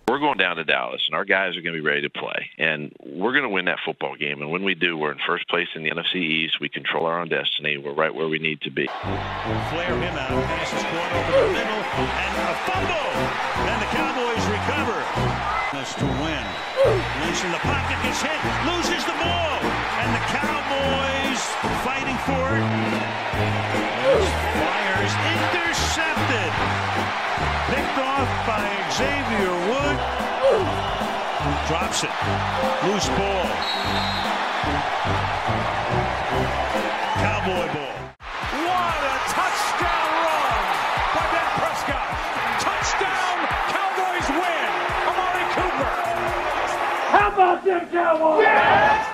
We're going down to Dallas, and our guys are going to be ready to play. And we're going to win that football game. And when we do, we're in first place in the NFC East. We control our own destiny. We're right where we need to be. Flare him out. Pass is caught over the middle. And a fumble. And the Cowboys recover. This to win. Lynch in the pocket gets hit. Loses the ball. And the Cowboys fighting for it. Fires. Intercepted. Picked off by Xavier Wood. Drops it. Loose ball. Cowboy ball. What a touchdown run by Dak Prescott. Touchdown, Cowboys win. Amari Cooper. How about them Cowboys? Yes!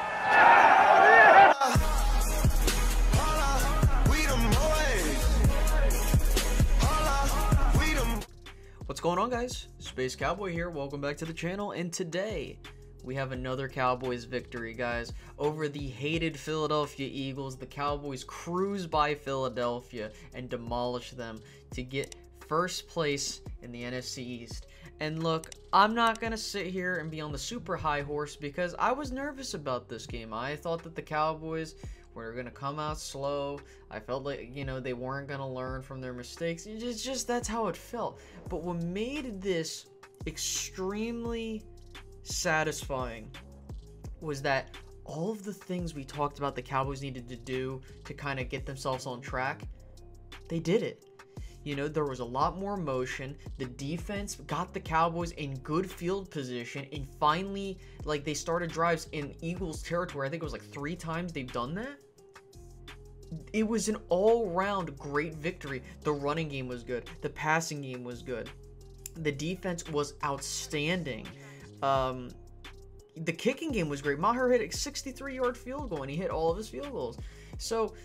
What's going on, guys? Space Cowboy here. Welcome back to the channel, and today we have another Cowboys victory, guys, over the hated Philadelphia Eagles. The Cowboys cruise by Philadelphia and demolish them to get first place in the NFC East. And look, I'm not gonna sit here and be on the super high horse because I was nervous about this game. I thought that the Cowboys were gonna come out slow. I felt like, you know, they weren't gonna learn from their mistakes. It's just that's how it felt. But what made this extremely satisfying was that all of the things we talked about the Cowboys needed to do to kind of get themselves on track, they did it. You know, there was a lot more motion. The defense got the Cowboys in good field position, and finally, like, they started drives in Eagles territory. I think it was like 3 times they've done that. It was an all-round great victory. The running game was good. The passing game was good. The defense was outstanding. The kicking game was great. Maher hit a 63-yard field goal, and he hit all of his field goals. So,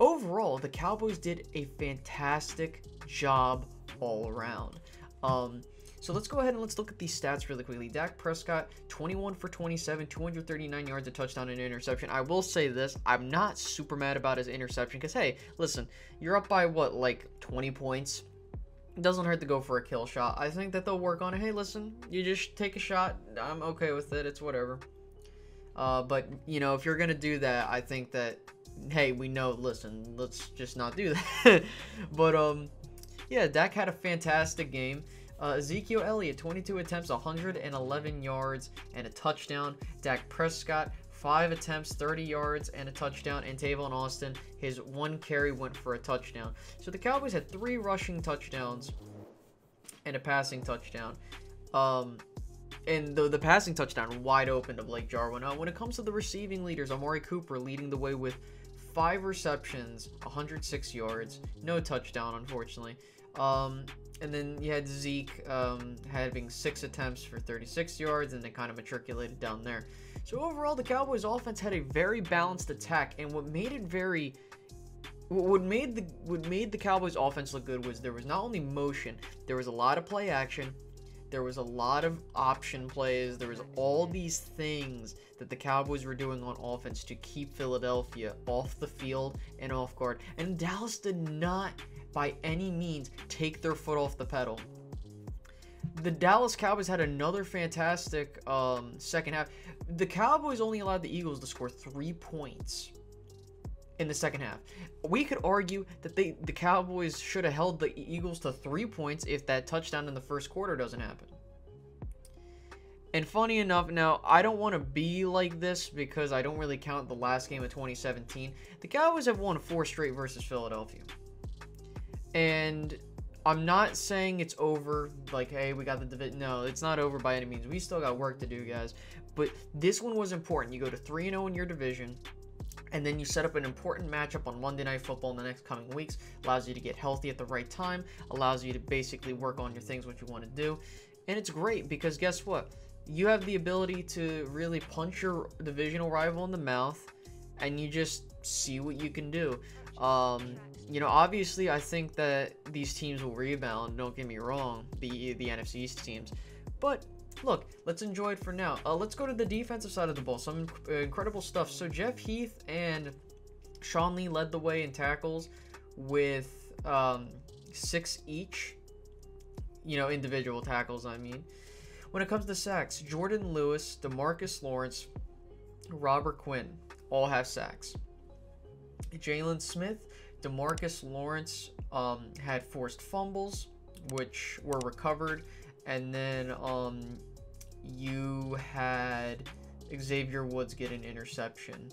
overall, the Cowboys did a fantastic job all around. So let's go ahead and let's look at these stats really quickly. Dak Prescott, 21 for 27, 239 yards, a touchdown, and an interception. I will say this, I'm not super mad about his interception because, hey, listen, you're up by, what, like 20 points? It doesn't hurt to go for a kill shot. I think that they'll work on it. Hey, listen, you just take a shot. I'm okay with it. It's whatever. But, you know, if you're going to do that, I think that, hey, we know, listen, let's just not do that. But, yeah, Dak had a fantastic game. Ezekiel Elliott, 22 attempts, 111 yards, and a touchdown. Dak Prescott, 5 attempts, 30 yards, and a touchdown. And Tavon Austin, his 1 carry went for a touchdown. So the Cowboys had 3 rushing touchdowns and a passing touchdown. And the passing touchdown wide open to Blake Jarwin. When it comes to the receiving leaders, Amari Cooper leading the way with 5 receptions, 106 yards, no touchdown, unfortunately. And then you had Zeke having 6 attempts for 36 yards, and they kind of matriculated down there. So overall, the Cowboys offense had a very balanced attack, and what made the Cowboys offense look good was there was not only motion, there was a lot of play action, there was a lot of option plays, there was all these things that the Cowboys were doing on offense to keep Philadelphia off the field and off guard. And Dallas did not by any means take their foot off the pedal. The Dallas Cowboys had another fantastic second half. The Cowboys only allowed the Eagles to score 3 points in the second half. We could argue that the Cowboys should have held the Eagles to 3 points if that touchdown in the first quarter doesn't happen. And funny enough, now, I don't want to be like this because I don't really count the last game of 2017. The Cowboys have won 4 straight versus Philadelphia. And I'm not saying it's over, like, hey, we got the division. No, it's not over by any means. We still got work to do, guys. But this one was important. You go to 3-0 in your division, and then you set up an important matchup on Monday Night Football in the next coming weeks. Allows you to get healthy at the right time. Allows you to basically work on your things, what you want to do. And it's great because guess what? You have the ability to really punch your divisional rival in the mouth, and you just see what you can do. You know, obviously, I think that these teams will rebound. Don't get me wrong, the NFC East teams. But look, let's enjoy it for now. Let's go to the defensive side of the ball. Some incredible stuff. So Jeff Heath and Sean Lee led the way in tackles with 6 each. You know, individual tackles, I mean. When it comes to sacks, Jordan Lewis, DeMarcus Lawrence, Robert Quinn all have sacks. Jalen Smith, DeMarcus Lawrence had forced fumbles, which were recovered. And then you had Xavier Woods get an interception.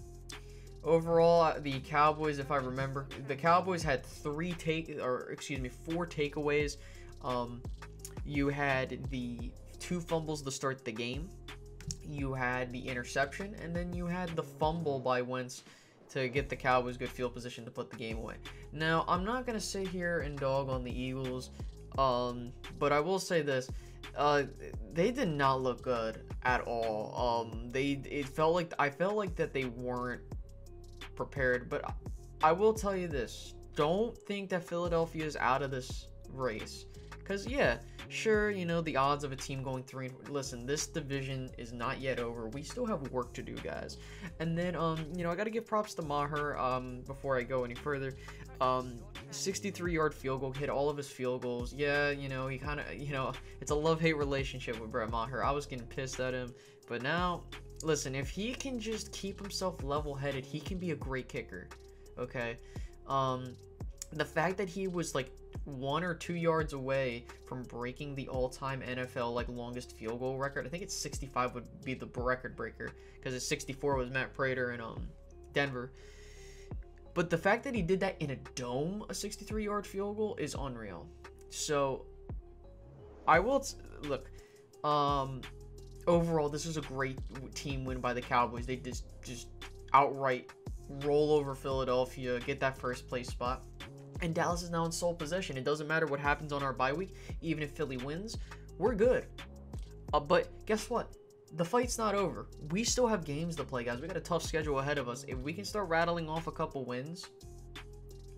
Overall, the Cowboys, if I remember, the Cowboys had four takeaways. You had the 2 fumbles to start the game. You had the interception, and then you had the fumble by Wentz to get the Cowboys good field position to put the game away. Now, I'm not going to sit here and dog on the Eagles, but I will say this. They did not look good at all. I felt like that they weren't prepared, but I will tell you this. Don't think that Philadelphia is out of this race. Because, yeah, sure, you know, the odds of a team going 3 and 4. Listen, this division is not yet over. We still have work to do, guys. And then, you know, I got to give props to Maher before I go any further. 63-yard field goal, hit all of his field goals. Yeah, you know, he kind of, you know, it's a love-hate relationship with Brett Maher. I was getting pissed at him. But now, listen, if he can just keep himself level-headed, he can be a great kicker. Okay? The fact that he was like 1 or 2 yards away from breaking the all-time NFL like longest field goal record. I think it's 65 would be the record breaker because it's 64 was Matt Prater in Denver. But the fact that he did that in a dome, a 63-yard field goal, is unreal. So I will look. Overall, this is a great team win by the Cowboys. They just outright roll over Philadelphia, get that first place spot. And Dallas is now in sole possession. It doesn't matter what happens on our bye week. Even if Philly wins, we're good. But guess what? The fight's not over. We still have games to play, guys. We got a tough schedule ahead of us. If we can start rattling off a couple wins,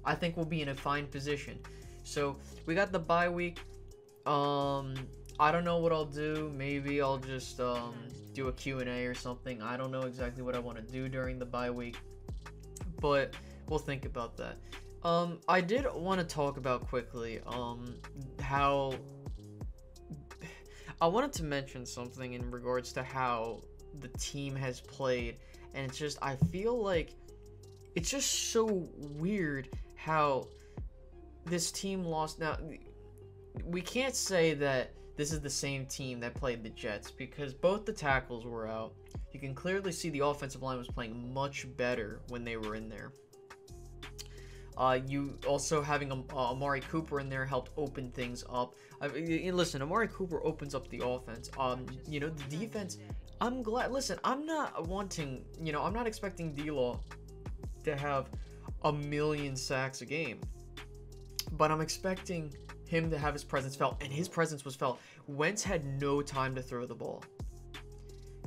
I think we'll be in a fine position. So we got the bye week. I don't know what I'll do. Maybe I'll just do a Q&A or something. I don't know exactly what I want to do during the bye week, but we'll think about that. I did want to talk about quickly how I wanted to mention something in regards to how the team has played, and it's just, I feel like it's just so weird how this team lost. Now, we can't say that this is the same team that played the Jets because both the tackles were out. You can clearly see the offensive line was playing much better when they were in there. You also having Amari Cooper in there helped open things up. Listen, Amari Cooper opens up the offense. You know, the defense, I'm glad. Listen, I'm not wanting, you know, I'm not expecting D-Law to have 1,000,000 sacks a game, but I'm expecting him to have his presence felt, and his presence was felt. Wentz had no time to throw the ball.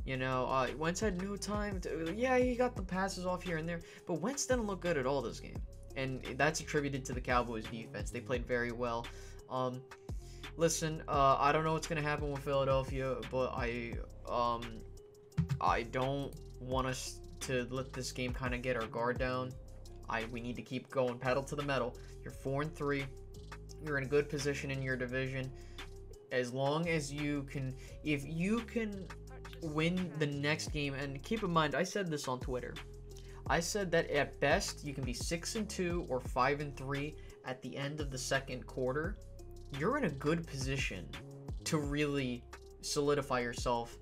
You know, Wentz had no time to, yeah, he got the passes off here and there, but Wentz didn't look good at all this game. And that's attributed to the Cowboys defense. They played very well. Listen, I don't know what's going to happen with Philadelphia, but I don't want us to let this game kind of get our guard down. We need to keep going, pedal to the metal. You're 4-3. You're in a good position in your division. As long as you can, if you can win the next game, and keep in mind, I said this on Twitter. I said that at best you can be 6-2 or 5-3 at the end of the second quarter. You're in a good position to really solidify yourself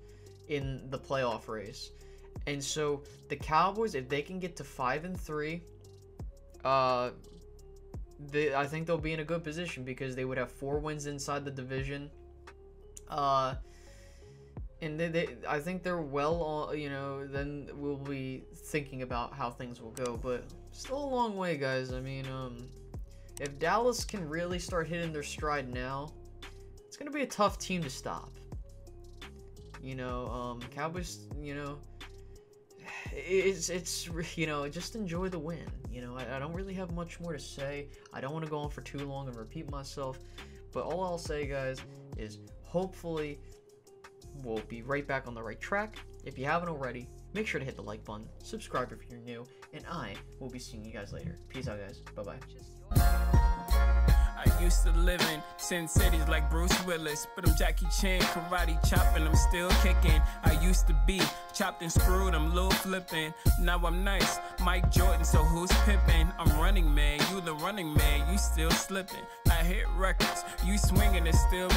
in the playoff race. And so the Cowboys, if they can get to 5-3, I think they'll be in a good position because they would have 4 wins inside the division. And I think they're well on, you know, then we'll be thinking about how things will go. But still a long way, guys. I mean, if Dallas can really start hitting their stride now, it's going to be a tough team to stop. You know, Cowboys, you know, it's you know, just enjoy the win. You know, I don't really have much more to say. I don't want to go on for too long and repeat myself. But all I'll say, guys, is hopefully we'll be right back on the right track. If you haven't already, make sure to hit the like button, subscribe if you're new, and I will be seeing you guys later. Peace out, guys. Bye-bye. I used to live in 10 cities like Bruce Willis, but I'm Jackie Chan, karate chopping, I'm still kicking. I used to be chopped and screwed, I'm little flipping. Now I'm nice, Mike Jordan, so who's pippin'? I'm running man, you the running man, you still slipping. I hit records, you swinging, it's still